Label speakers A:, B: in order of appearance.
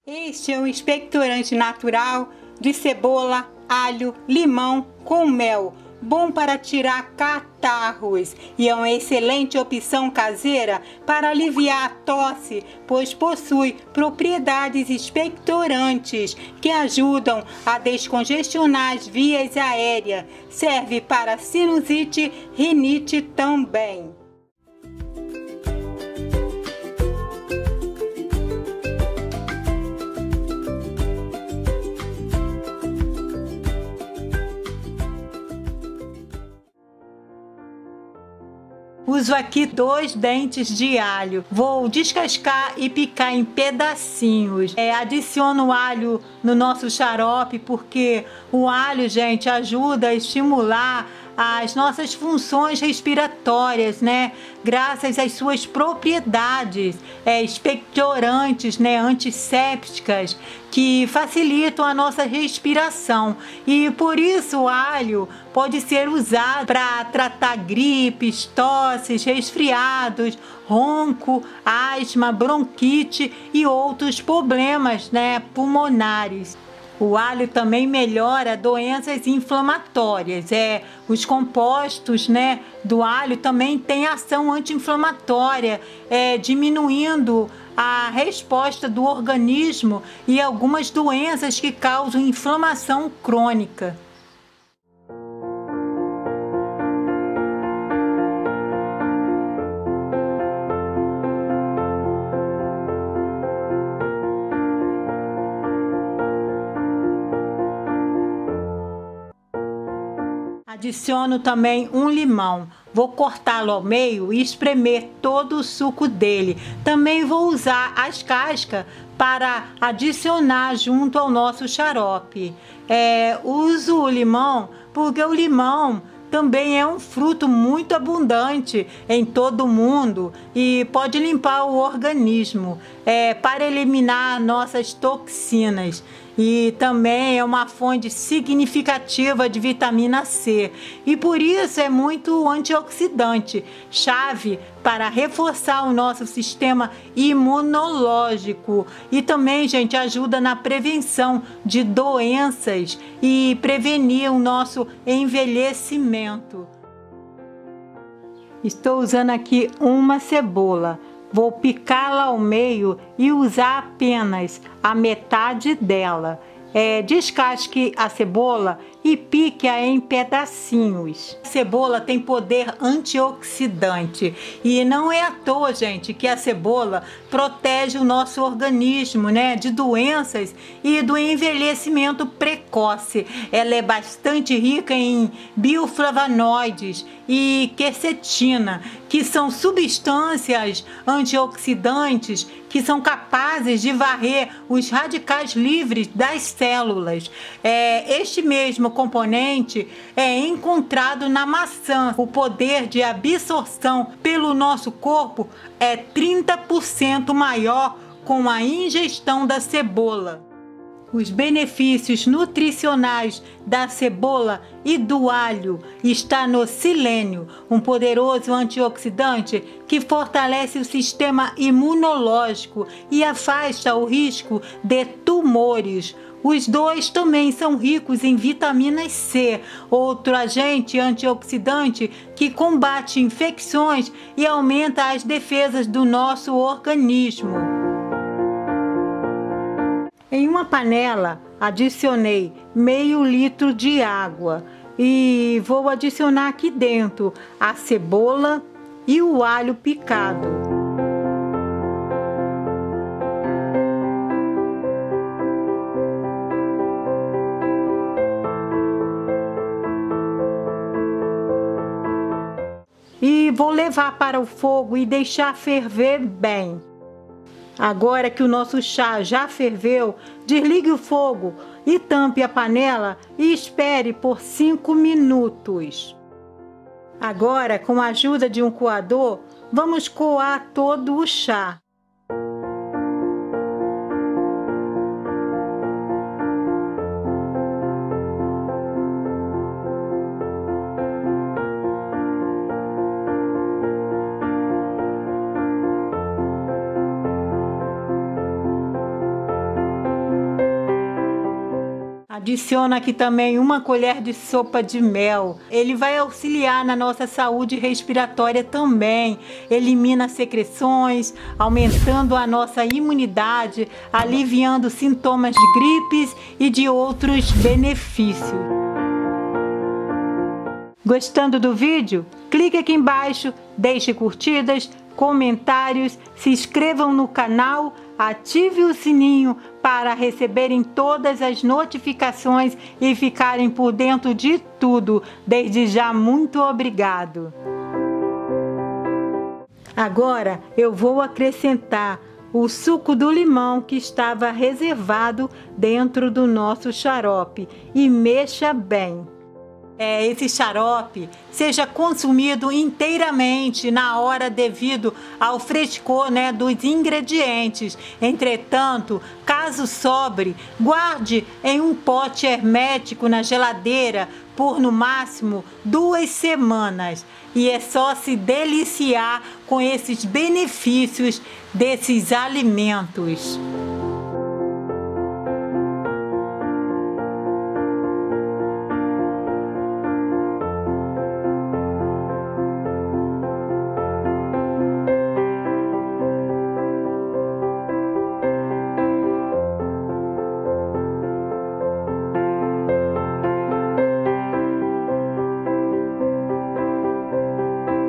A: Este é um expectorante natural de cebola, alho, limão com mel, bom para tirar catarros e é uma excelente opção caseira para aliviar a tosse, pois possui propriedades expectorantes que ajudam a descongestionar as vias aéreas. Serve para sinusite, rinite também. Uso aqui 2 dentes de alho. Vou descascar e picar em pedacinhos. Adiciono o alho no nosso xarope porque o alho, gente, ajuda a estimular as nossas funções respiratórias, né? Graças às suas propriedades expectorantes, né? Antissépticas, que facilitam a nossa respiração. E por isso o alho pode ser usado para tratar gripes, tosses, resfriados, ronco, asma, bronquite e outros problemas, né? Pulmonares. O alho também melhora doenças inflamatórias. Os compostos, né, do alho também têm ação anti-inflamatória, diminuindo a resposta do organismo e algumas doenças que causam inflamação crônica. Adiciono também um limão. Vou cortá-lo ao meio e espremer todo o suco dele. Também vou usar as cascas para adicionar junto ao nosso xarope. Uso o limão porque o limão também é um fruto muito abundante em todo o mundo e pode limpar o organismo para eliminar nossas toxinas. E também é uma fonte significativa de vitamina C e por isso é muito antioxidante, chave para reforçar o nosso sistema imunológico e também, gente, ajuda na prevenção de doenças e prevenir o nosso envelhecimento. Estou usando aqui uma cebola. Vou picá-la ao meio e usar apenas a metade dela. Descasque a cebola e pique-a em pedacinhos. A cebola tem poder antioxidante e não é à toa, gente, que a cebola protege o nosso organismo, né, de doenças e do envelhecimento precoce. Ela é bastante rica em bioflavonoides e quercetina, que são substâncias antioxidantes que são capazes de varrer os radicais livres das células. Este mesmo componente é encontrado na maçã. O poder de absorção pelo nosso corpo é 30% maior com a ingestão da cebola. Os benefícios nutricionais da cebola e do alho está no silênio, um poderoso antioxidante que fortalece o sistema imunológico e afasta o risco de tumores. Os dois também são ricos em vitamina C, outro agente antioxidante que combate infecções e aumenta as defesas do nosso organismo. Em uma panela, adicionei meio litro de água e vou adicionar aqui dentro a cebola e o alho picado. E vou levar para o fogo e deixar ferver bem. Agora que o nosso chá já ferveu, desligue o fogo e tampe a panela e espere por 5 minutos. Agora, com a ajuda de um coador, vamos coar todo o chá. Adiciona aqui também 1 colher de sopa de mel. Ele vai auxiliar na nossa saúde respiratória também. Elimina secreções, aumentando a nossa imunidade, aliviando sintomas de gripes e de outros benefícios. Gostando do vídeo? Clique aqui embaixo, deixe curtidas, comentários, se inscrevam no canal, ative o sininho para receberem todas as notificações e ficarem por dentro de tudo. Desde já, muito obrigado. Agora eu vou acrescentar o suco do limão que estava reservado dentro do nosso xarope e mexa bem. Esse xarope seja consumido inteiramente na hora devido ao frescor, dos ingredientes. Entretanto, caso sobre, guarde em um pote hermético na geladeira por no máximo 2 semanas. E é só se deliciar com esses benefícios desses alimentos.